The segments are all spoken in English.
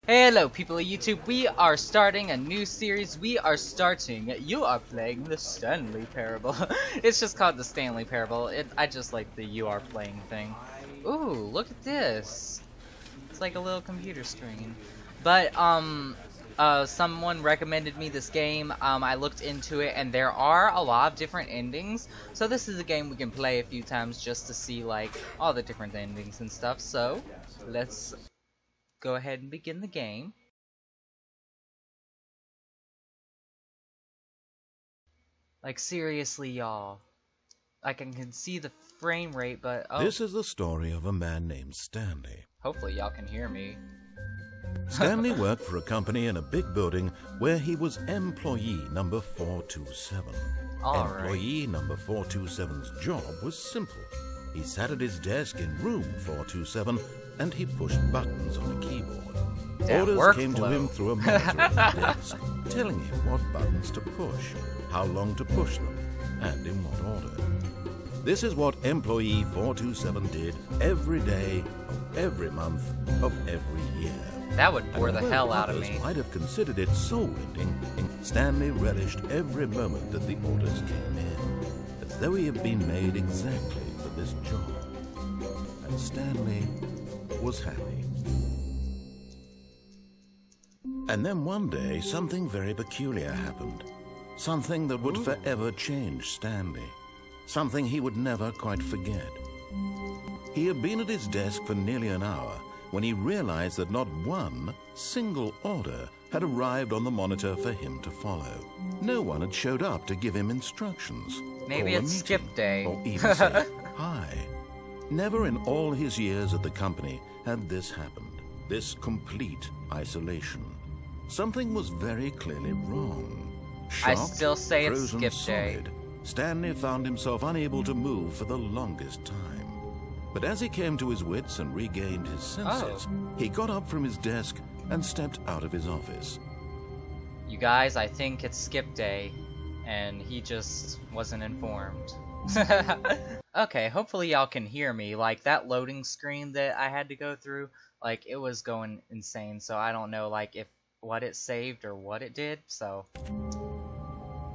Hello people of YouTube, we are starting a new series. You are playing the Stanley Parable. It's just called the Stanley Parable. I just like the you are playing thing. Ooh, look at this. It's like a little computer screen. But, someone recommended me this game. I looked into it and there are a lot of different endings. So this is a game we can play a few times just to see like all the different endings and stuff. So, let's go ahead and begin the game. Like seriously, y'all. Like I can see the frame rate, but oh. This is the story of a man named Stanley. Hopefully y'all can hear me. Stanley worked for a company in a big building where he was employee number 427. Employee number 427's job was simple. He sat at his desk in room 427 and he pushed buttons on a keyboard. Orders came to him through a monitor on the desk, telling him what buttons to push, how long to push them, and in what order. This is what employee 427 did every day of every month of every year. That would bore the hell out of me. Others might have considered it soul-ending, Stanley relished every moment that the orders came in, as though he had been made exactly for this job. And Stanley was happy. And then one day, something very peculiar happened. Something that would forever change Stanley. Something he would never quite forget. He had been at his desk for nearly an hour when he realized that not one single order had arrived on the monitor for him to follow. No one had showed up to give him instructions. Maybe it's skip day. Or even say hi. Never in all his years at the company had this happened. This complete isolation. Something was very clearly wrong. Shocked, I still say it's frozen skip solid, day. Stanley found himself unable to move for the longest time. But as he came to his wits and regained his senses, he got up from his desk and stepped out of his office. You guys, I think it's skip day, and he just wasn't informed. Okay, hopefully y'all can hear me. Like, that loading screen that I had to go through, like, it was going insane, so I don't know, like, if what it saved or what it did, so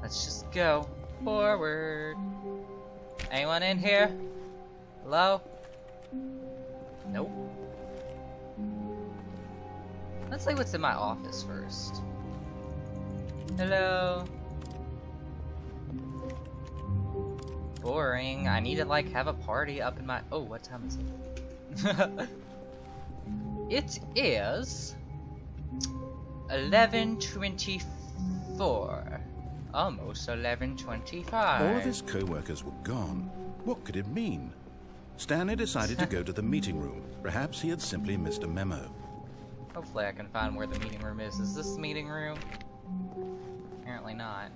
let's just go forward. Anyone in here? Hello? Nope. Let's see what's in my office first. Hello? Boring. I need to like have a party up in my... Oh, what time is it? It is 11:24. Almost 11:25. All of his co-workers were gone. What could it mean? Stanley decided to go to the meeting room. Perhaps he had simply missed a memo. Hopefully I can find where the meeting room is. Is this the meeting room? Apparently not.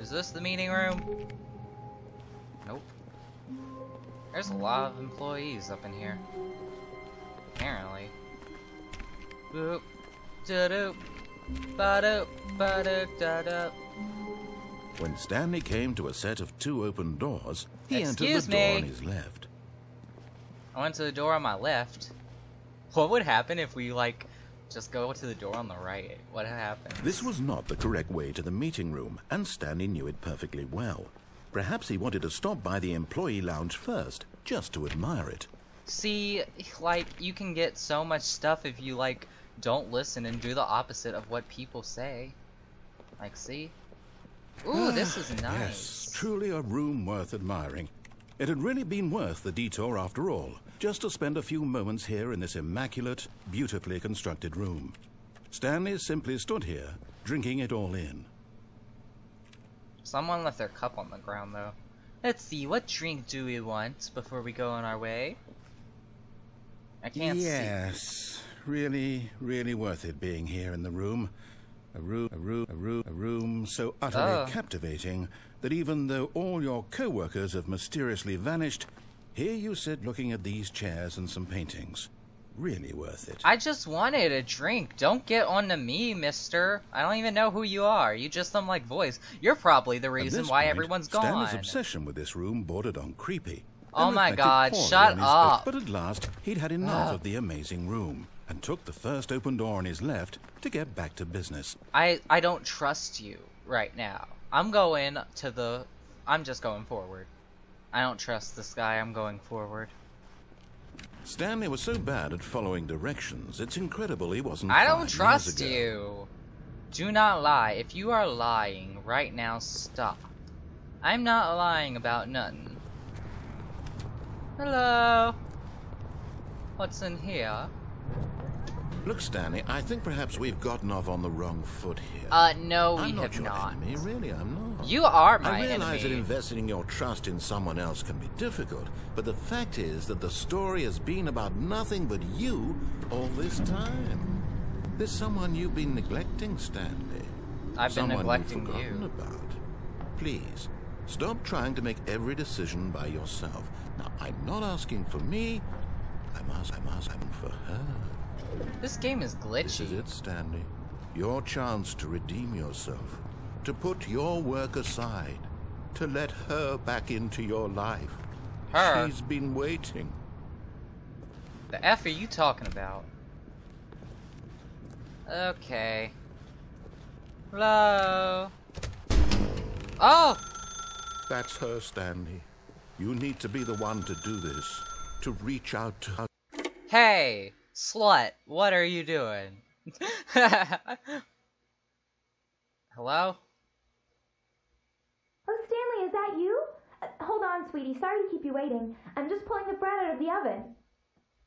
Is this the meeting room? Nope. There's a lot of employees up in here. Apparently. Boop. Da-doop. Ba-doop. Ba-doop. Da-doop. When Stanley came to a set of two open doors, he entered the door on his left. I went to the door on my left. What would happen if we, like, just go to the door on the right? What happened? This was not the correct way to the meeting room, and Stanley knew it perfectly well. Perhaps he wanted to stop by the employee lounge first, just to admire it. See, like, you can get so much stuff if you, like, don't listen and do the opposite of what people say. Like, see? Ooh, this is nice. Yes, truly a room worth admiring. It had really been worth the detour after all, just to spend a few moments here in this immaculate, beautifully constructed room. Stanley simply stood here, drinking it all in. Someone left their cup on the ground, though. Let's see, what drink do we want before we go on our way? I can't see. Yes, really, really worth it being here in the room. A room so utterly captivating that even though all your co-workers have mysteriously vanished, here you sit looking at these chairs and some paintings. Really worth it. I just wanted a drink. Don't get on to me, mister. I don't even know who you are. You just some like voice. You're probably the reason why everyone's gone. Stanley's obsession with this room bordered on creepy. Oh and my reflected god, poorly shut on his up. But at last, he'd had enough of the amazing room and took the first open door on his left to get back to business. I don't trust you right now. I'm just going forward. I don't trust this guy. I'm going forward. Stanley was so bad at following directions, it's incredible he wasn't I 5 don't years trust ago. you. Do not lie. If you are lying right now, stop. I'm not lying about nothing. Hello. What's in here? Look, Stanley, I think perhaps we've gotten off on the wrong foot here. No, we I'm not have your not. enemy, really, I'm not. You are my I realize that enemy. investing your trust in someone else can be difficult, but the fact is that the story has been about nothing but you all this time. There's someone you've been neglecting, Stanley. I've been Someone neglecting you've forgotten you. about. Please, stop trying to make every decision by yourself. Now, I'm not asking for me. I'm asking for her. This game is glitchy. This is it, Stanley. Your chance to redeem yourself. To put your work aside. To let her back into your life. Her? She's been waiting. The F are you talking about? Okay. Hello? Oh! That's her, Stanley. You need to be the one to do this. To reach out to her. Hey! Slut, what are you doing? Hello? Oh, Stanley, is that you? Hold on, sweetie. Sorry to keep you waiting. I'm just pulling the bread out of the oven.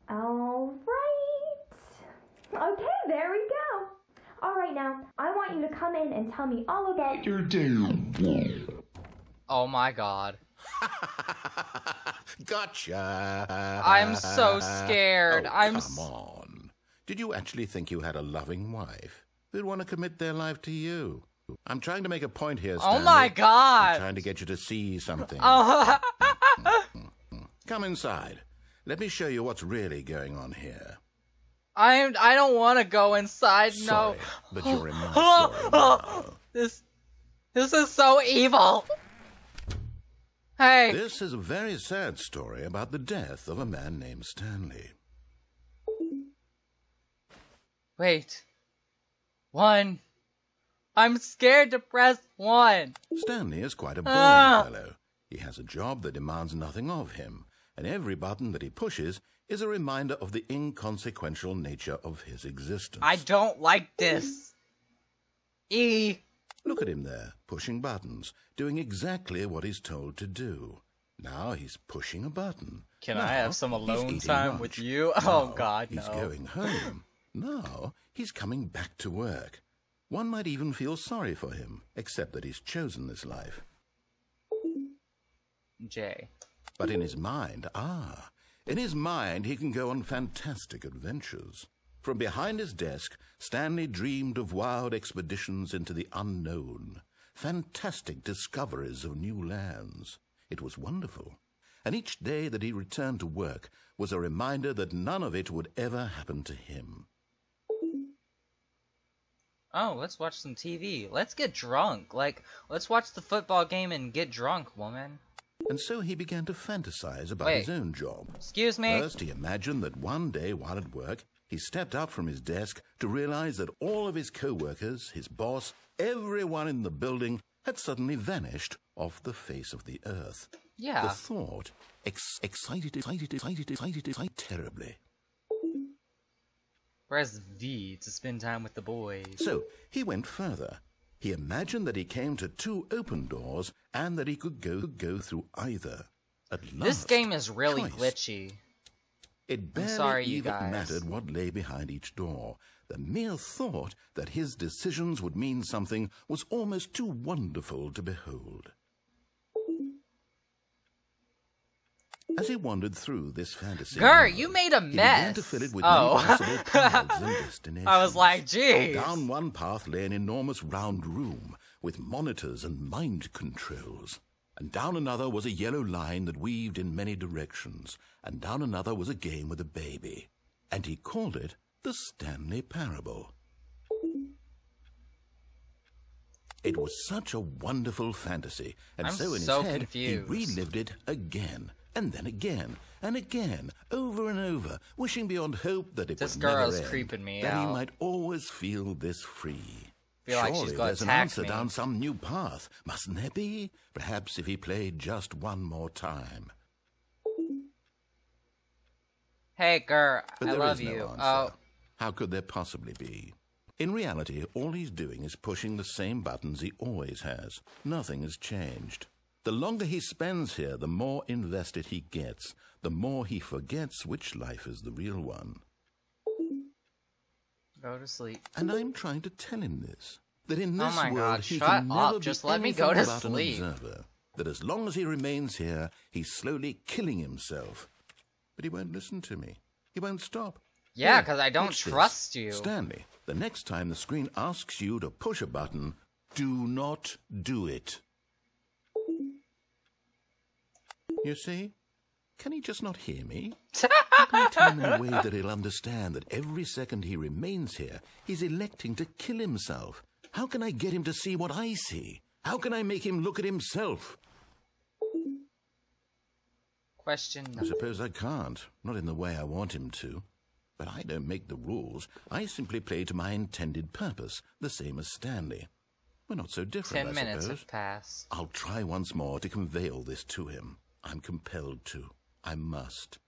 All right. Okay, there we go. All right, now, I want you to come in and tell me all about your day. Oh my god. Gotcha! I'm so scared. Oh, come on. Did you actually think you had a loving wife who'd want to commit their life to you? I'm trying to make a point here, Stanley. Oh my god! I'm trying to get you to see something. Oh. Come inside. Let me show you what's really going on here. I don't want to go inside. Sorry, no. but you're in my story now. This is so evil. Hey. This is a very sad story about the death of a man named Stanley. Wait. 1. I'm scared to press 1. Stanley is quite a boring fellow. He has a job that demands nothing of him, and every button that he pushes is a reminder of the inconsequential nature of his existence. I don't like this. E. Look at him there, pushing buttons, doing exactly what he's told to do. Now he's pushing a button. Can now I have some he's alone eating time lunch. with you? Now Oh god, no. he's going home. Now he's coming back to work. One might even feel sorry for him, except that he's chosen this life. J. But in his mind, in his mind he can go on fantastic adventures. From behind his desk, Stanley dreamed of wild expeditions into the unknown, fantastic discoveries of new lands. It was wonderful, and each day that he returned to work was a reminder that none of it would ever happen to him. Oh, let's watch some TV. Let's get drunk. Let's watch the football game and get drunk, woman. And so he began to fantasize about Wait. his own job. Excuse me? First, he imagined that one day while at work, he stepped up from his desk to realize that all of his co-workers, his boss, everyone in the building had suddenly vanished off the face of the earth. Yeah. The thought excited terribly. Press V to spend time with the boys. So he went further. He imagined that he came to 2 open doors and that he could go through either. At last, This game is really choice. glitchy. It barely sorry, you even guys. mattered what lay behind each door. The mere thought that his decisions would mean something was almost too wonderful to behold. As he wandered through this fantasy Gert, world, you made a he began mess. to fill it with Oh. many possible paths and destinations. I was like, geez. Down one path lay an enormous round room with monitors and mind controls. And down another was a yellow line that weaved in many directions. And down another was a game with a baby. And he called it the Stanley Parable. It was such a wonderful fantasy, and I'm so in so his head confused. he relived it again And then again, and again, over and over, wishing beyond hope that it This would never girl's end, creeping me that out. he might always feel this free. Feel like Surely she's gonna there's an attack answer me. down some new path, mustn't there be? Perhaps if he played just one more time. Hey, girl, But I there love is no you. answer. Oh, How could there possibly be? In reality, all he's doing is pushing the same buttons he always has. Nothing has changed. The longer he spends here, the more invested he gets, the more he forgets which life is the real one. go to sleep. And I'm trying to tell him this, that in this Oh my world God, he shut can never up, just be let me go anything to but sleep. an observer, that as long as he remains here, he's slowly killing himself. But he won't listen to me. He won't stop. Yeah, Here, because I don't watch this. trust you. Stanley, the next time the screen asks you to push a button, do not do it. You see? Can he just not hear me? How can I tell him in a way that he'll understand that every second he remains here, he's electing to kill himself? How can I get him to see what I see? How can I make him look at himself? Question I suppose I can't, not in the way I want him to. But I don't make the rules. I simply play to my intended purpose, the same as Stanley. We're not so different, 10 I minutes suppose. have passed. I'll try once more to convey all this to him. I'm compelled to. I must.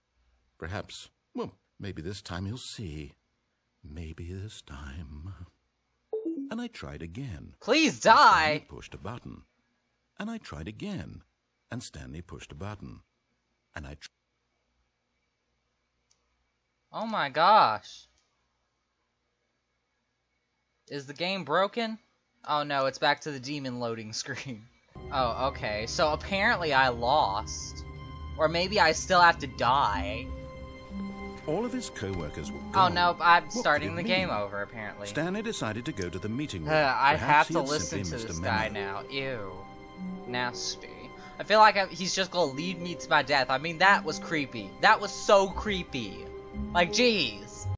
Perhaps, well, maybe this time he'll see. Maybe this time. And I tried again. Please Stanley die! pushed a button. And I tried again. And Stanley pushed a button. And I tried. Oh my gosh. Is the game broken? Oh no, it's back to the demon loading screen. Oh, okay. So apparently I lost. Or maybe I still have to die. All of his co-workers were Oh gone. no, I'm What could starting it the mean? game over apparently. Stanley decided to go to the meeting room. I Perhaps have he to had listen simply to missed this a guy memo. now. Ew. Nasty. I feel like he's just gonna lead me to my death. I mean, that was creepy. That was so creepy. Like, jeez.